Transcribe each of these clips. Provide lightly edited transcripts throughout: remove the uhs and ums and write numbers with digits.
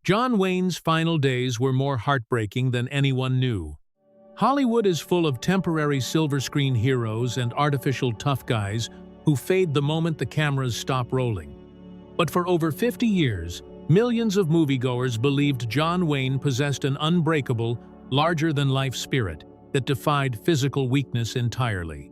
John Wayne's final days were more heartbreaking than anyone knew. Hollywood is full of temporary silver screen heroes and artificial tough guys who fade the moment the cameras stop rolling. But for over 50 years, millions of moviegoers believed John Wayne possessed an unbreakable, larger-than-life spirit that defied physical weakness entirely.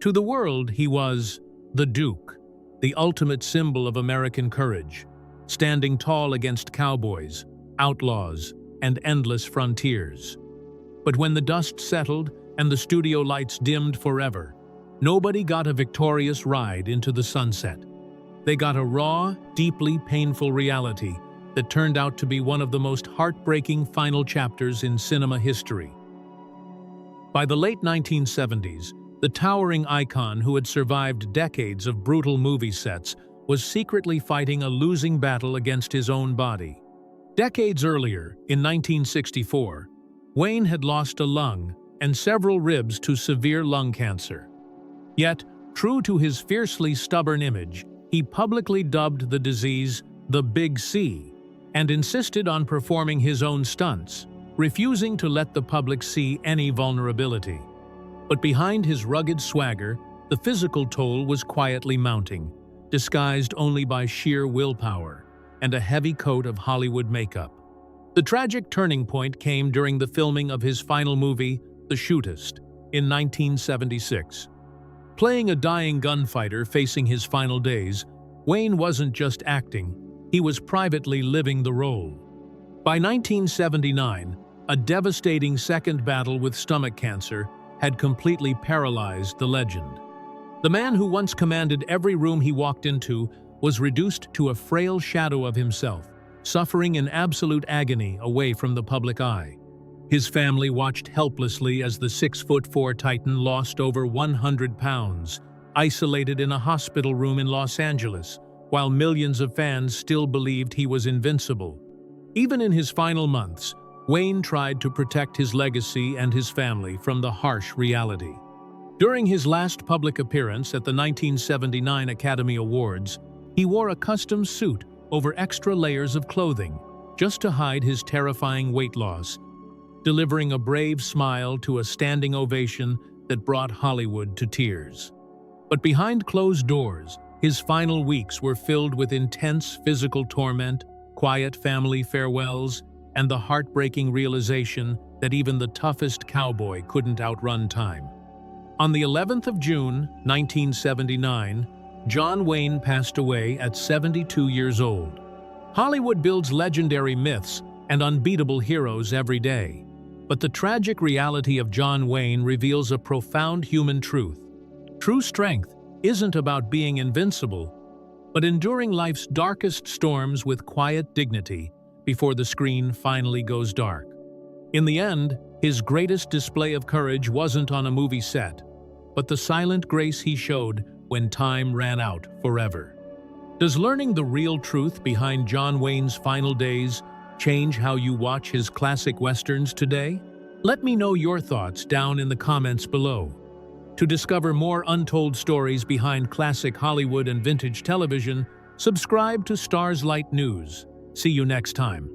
To the world, he was the Duke, the ultimate symbol of American courage, standing tall against cowboys, outlaws, and endless frontiers. But when the dust settled and the studio lights dimmed forever, nobody got a victorious ride into the sunset. They got a raw, deeply painful reality that turned out to be one of the most heartbreaking final chapters in cinema history. By the late 1970s, the towering icon who had survived decades of brutal movie sets was secretly fighting a losing battle against his own body. Decades earlier, in 1964, Wayne had lost a lung and several ribs to severe lung cancer. Yet, true to his fiercely stubborn image, he publicly dubbed the disease the Big C and insisted on performing his own stunts, refusing to let the public see any vulnerability. But behind his rugged swagger, the physical toll was quietly mounting, disguised only by sheer willpower and a heavy coat of Hollywood makeup. The tragic turning point came during the filming of his final movie, The Shootist, in 1976. Playing a dying gunfighter facing his final days, Wayne wasn't just acting, he was privately living the role. By 1979, a devastating second battle with stomach cancer had completely paralyzed the legend. The man who once commanded every room he walked into was reduced to a frail shadow of himself, suffering in absolute agony away from the public eye. His family watched helplessly as the 6'4" Titan lost over 100 pounds, isolated in a hospital room in Los Angeles, while millions of fans still believed he was invincible. Even in his final months, Wayne tried to protect his legacy and his family from the harsh reality. During his last public appearance at the 1979 Academy Awards, he wore a custom suit over extra layers of clothing, just to hide his terrifying weight loss, delivering a brave smile to a standing ovation that brought Hollywood to tears. But behind closed doors, his final weeks were filled with intense physical torment, quiet family farewells, and the heartbreaking realization that even the toughest cowboy couldn't outrun time. On the 11th of June, 1979, John Wayne passed away at 72 years old. Hollywood builds legendary myths and unbeatable heroes every day, but the tragic reality of John Wayne reveals a profound human truth. True strength isn't about being invincible, but enduring life's darkest storms with quiet dignity before the screen finally goes dark. In the end, his greatest display of courage wasn't on a movie set, but the silent grace he showed when time ran out forever. Does learning the real truth behind John Wayne's final days change how you watch his classic westerns today? Let me know your thoughts down in the comments below. To discover more untold stories behind classic Hollywood and vintage television, subscribe to StarsLight News. See you next time.